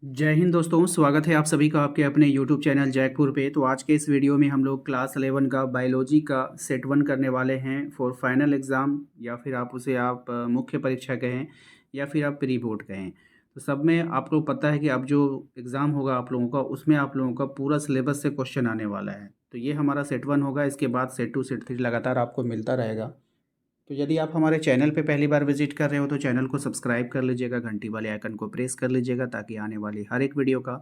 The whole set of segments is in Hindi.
जय हिंद दोस्तों, स्वागत है आप सभी का आपके अपने YouTube चैनल जयपुर पे। तो आज के इस वीडियो में हम लोग क्लास 11 का बायोलॉजी का सेट 1 करने वाले हैं फॉर फाइनल एग्ज़ाम, या फिर आप उसे मुख्य परीक्षा कहें या फिर आप प्री बोर्ड कहें। तो सब में आप लोग पता है कि अब जो एग्ज़ाम होगा आप लोगों का, उसमें आप लोगों का पूरा सिलेबस से क्वेश्चन आने वाला है। तो ये हमारा सेट 1 होगा। इसके बाद सेट 2 सेट 3 लगातार आपको मिलता रहेगा। तो यदि आप हमारे चैनल पे पहली बार विजिट कर रहे हो तो चैनल को सब्सक्राइब कर लीजिएगा, घंटी वाले आइकन को प्रेस कर लीजिएगा ताकि आने वाली हर एक वीडियो का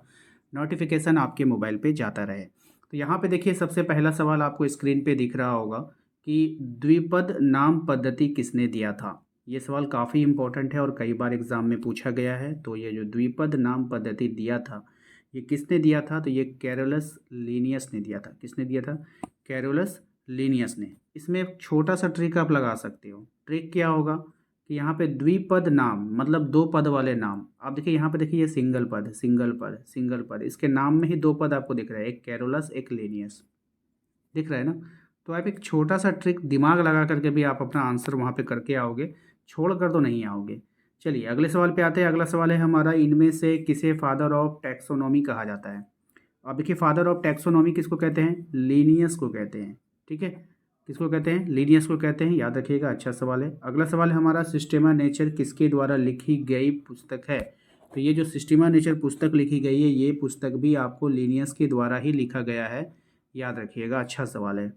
नोटिफिकेशन आपके मोबाइल पे जाता रहे। तो यहाँ पे देखिए, सबसे पहला सवाल आपको स्क्रीन पे दिख रहा होगा कि द्विपद नाम पद्धति किसने दिया था। ये सवाल काफ़ी इंपॉर्टेंट है और कई बार एग्जाम में पूछा गया है। तो ये जो द्विपद नाम पद्धति दिया था, ये किसने दिया था? तो ये कैरोलस लीनियस ने दिया था। किसने दिया था? कैरोलस लीनियस ने। इसमें एक छोटा सा ट्रिक आप लगा सकते हो। ट्रिक क्या होगा कि यहाँ पे द्विपद नाम मतलब दो पद वाले नाम, आप देखिए यहाँ पे देखिए, ये सिंगल पद सिंगल पद सिंगल पद, इसके नाम में ही दो पद आपको दिख रहा है, एक कैरोलस एक लीनियस, दिख रहा है ना। तो आप एक छोटा सा ट्रिक दिमाग लगा करके भी आप अपना आंसर वहाँ पे करके आओगे, छोड़ कर तो नहीं आओगे। चलिए अगले सवाल पे आते हैं। अगला सवाल है हमारा, इनमें से किसे फादर ऑफ टैक्सोनॉमी कहा जाता है? अब देखिए, फादर ऑफ टैक्सोनॉमी किसको कहते हैं? लीनियस को कहते हैं। ठीक है, किसको कहते हैं? लीनियस को कहते हैं, याद रखिएगा। अच्छा सवाल है। अगला सवाल है हमारा, सिस्टेमा नेचर किसके द्वारा लिखी गई पुस्तक है? तो ये जो सिस्टेमा नेचर पुस्तक लिखी गई है, ये पुस्तक भी आपको लीनियस के द्वारा ही लिखा गया है, याद रखिएगा। अच्छा सवाल है।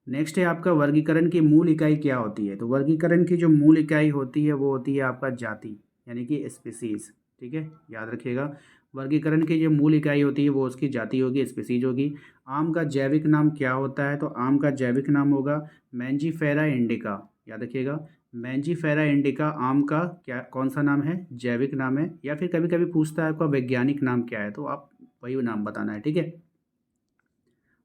नेक्स्ट है आपका, वर्गीकरण की मूल इकाई क्या होती है? तो वर्गीकरण की जो मूल इकाई होती है वो होती है आपका जाति, यानी कि स्पीसीज। ठीक है, याद रखिएगा। वर्गीकरण की जो मूल इकाई होती है वो उसकी जाति होगी, स्पीसीज होगी। आम का जैविक नाम क्या होता है? तो आम का जैविक नाम होगा मैंजीफेरा इंडिका, याद रखिएगा। मैंजीफेरा इंडिका आम का क्या, कौन सा नाम है? जैविक नाम है। या फिर कभी कभी पूछता है आपका वैज्ञानिक नाम क्या है, तो आप वही नाम बताना है। ठीक है।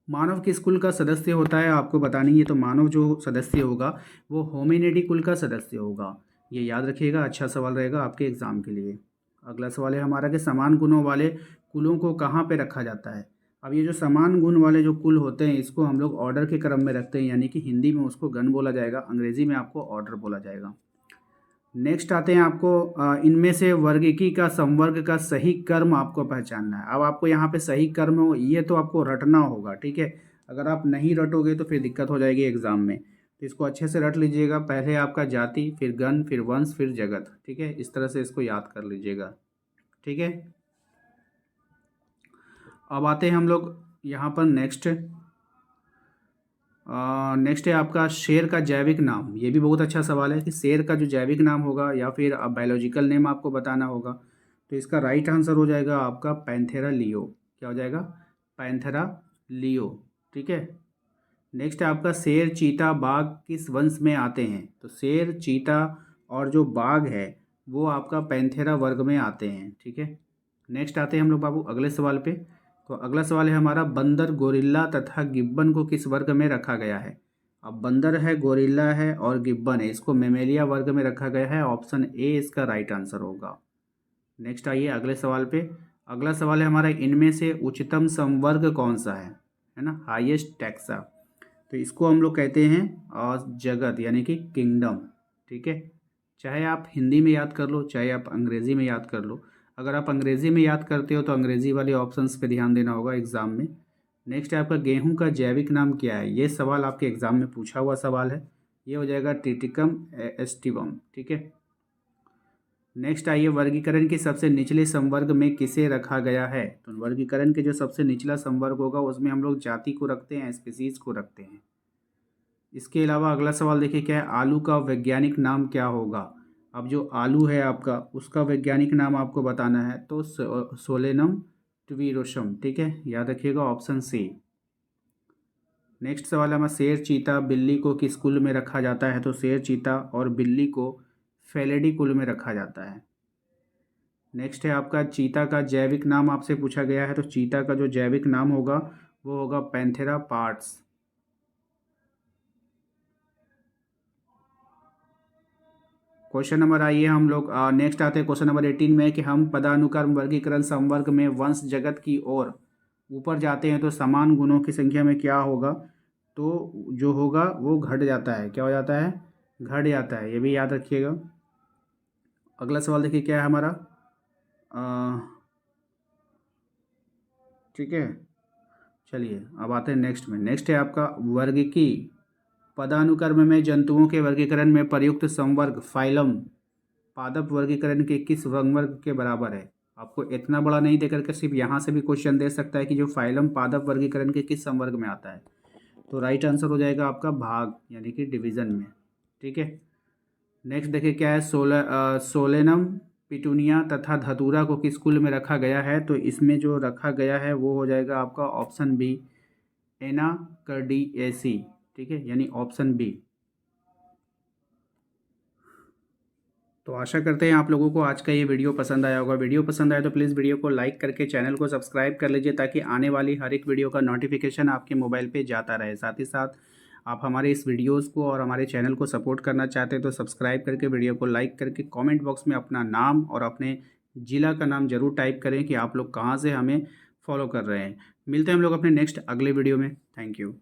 मानव किस कुल का सदस्य होता है? आपको बतानी है। तो मानव जो सदस्य होगा वो होमिनिडी कुल का सदस्य होगा, ये याद रखिएगा। अच्छा सवाल रहेगा आपके एग्जाम के लिए। अगला सवाल है हमारा कि समान गुणों वाले कुलों को कहाँ पे रखा जाता है? अब ये जो समान गुण वाले जो कुल होते हैं, इसको हम लोग ऑर्डर के क्रम में रखते हैं, यानी कि हिंदी में उसको गण बोला जाएगा, अंग्रेजी में आपको ऑर्डर बोला जाएगा। नेक्स्ट आते हैं आपको, इनमें से वर्गीकी का संवर्ग का सही कर्म आपको पहचानना है। अब आपको यहाँ पे सही कर्म ये तो आपको रटना होगा। ठीक है, अगर आप नहीं रटोगे तो फिर दिक्कत हो जाएगी एग्जाम में। तो इसको अच्छे से रट लीजिएगा। पहले आपका जाति, फिर गण, फिर वंश, फिर जगत। ठीक है, इस तरह से इसको याद कर लीजिएगा। ठीक है, अब आते हैं हम लोग यहाँ पर नेक्स्ट। नेक्स्ट है आपका, शेर का जैविक नाम। ये भी बहुत अच्छा सवाल है कि शेर का जो जैविक नाम होगा या फिर बायोलॉजिकल नेम आपको बताना होगा। तो इसका राइट आंसर हो जाएगा आपका पैंथेरा लियो। क्या हो जाएगा? Panthera leo. ठीक है। नेक्स्ट है आपका, शेर चीता बाघ किस वंश में आते हैं? तो शेर चीता और जो बाघ है वो आपका पैंथेरा वर्ग में आते हैं। ठीक है। नेक्स्ट आते हैं हम लोग बाबू अगले सवाल पे। तो अगला सवाल है हमारा, बंदर, गोरिल्ला तथा गिब्बन को किस वर्ग में रखा गया है? अब बंदर है, गोरिल्ला है और गिब्बन है, इसको मेमेलिया वर्ग में रखा गया है। ऑप्शन ए इसका राइट आंसर होगा। नेक्स्ट आइए अगले सवाल पे। अगला सवाल है हमारा, इनमें से उच्चतम संवर्ग कौन सा है ना, हाईएस्ट टैक्सा? तो इसको हम लोग कहते हैं जगत, यानी कि किंगडम। ठीक है, चाहे आप हिंदी में याद कर लो चाहे आप अंग्रेज़ी में याद कर लो। अगर आप अंग्रेज़ी में याद करते हो तो अंग्रेज़ी वाले ऑप्शंस पे ध्यान देना होगा एग्ज़ाम में। नेक्स्ट है आपका, गेहूं का जैविक नाम क्या है? ये सवाल आपके एग्ज़ाम में पूछा हुआ सवाल है। ये हो जाएगा टिटिकम एस्टिवम। ठीक है। नेक्स्ट आइए, वर्गीकरण के सबसे निचले संवर्ग में किसे रखा गया है? तो वर्गीकरण के जो सबसे निचला संवर्ग होगा उसमें हम लोग जाति को रखते हैं, स्पीसीज को रखते हैं। इसके अलावा अगला सवाल देखिए क्या है, आलू का वैज्ञानिक नाम क्या होगा? अब जो आलू है आपका, उसका वैज्ञानिक नाम आपको बताना है। तो सोलेनम ट्यूबिरोसम। ठीक है, याद रखिएगा, ऑप्शन सी। नेक्स्ट सवाल है हमारा, शेर चीता बिल्ली को किस कुल में रखा जाता है? तो शेर चीता और बिल्ली को फेलिडी कुल में रखा जाता है। नेक्स्ट है आपका, चीता का जैविक नाम आपसे पूछा गया है। तो चीता का जो जैविक नाम होगा वो होगा पैंथेरा पार्ट्स। क्वेश्चन नंबर आइए हम लोग नेक्स्ट आते हैं क्वेश्चन नंबर 18 में कि हम पदानुक्रम वर्गीकरण संवर्ग में वंश जगत की ओर ऊपर जाते हैं तो समान गुणों की संख्या में क्या होगा? तो जो होगा वो घट जाता है। क्या हो जाता है? घट जाता है, ये भी याद रखिएगा। अगला सवाल देखिए क्या है हमारा, ठीक है। चलिए अब आते हैं नेक्स्ट में। नेक्स्ट है आपका वर्गीकी। पदानुक्रम में जंतुओं के वर्गीकरण में प्रयुक्त संवर्ग फाइलम पादप वर्गीकरण के किस वर्ग के बराबर है? आपको इतना बड़ा नहीं देकर के सिर्फ यहाँ से भी क्वेश्चन दे सकता है कि जो फाइलम पादप वर्गीकरण के किस संवर्ग में आता है। तो राइट आंसर हो जाएगा आपका भाग यानी कि डिवीजन में। ठीक है। नेक्स्ट देखिए क्या है, सोलेनम पिटूनिया तथा धतूरा को किस कुल में रखा गया है? तो इसमें जो रखा गया है वो हो जाएगा आपका ऑप्शन बी, एनाकार्डिएसी। ठीक है, यानी ऑप्शन बी। तो आशा करते हैं आप लोगों को आज का ये वीडियो पसंद आया होगा। वीडियो पसंद आया तो प्लीज़ वीडियो को लाइक करके चैनल को सब्सक्राइब कर लीजिए ताकि आने वाली हर एक वीडियो का नोटिफिकेशन आपके मोबाइल पे जाता रहे। साथ ही साथ आप हमारे इस वीडियोस को और हमारे चैनल को सपोर्ट करना चाहते हैं तो सब्सक्राइब करके वीडियो को लाइक करके कमेंट बॉक्स में अपना नाम और अपने ज़िला का नाम ज़रूर टाइप करें कि आप लोग कहाँ से हमें फॉलो कर रहे हैं। मिलते हैं हम लोग अपने नेक्स्ट अगले वीडियो में। Thank you.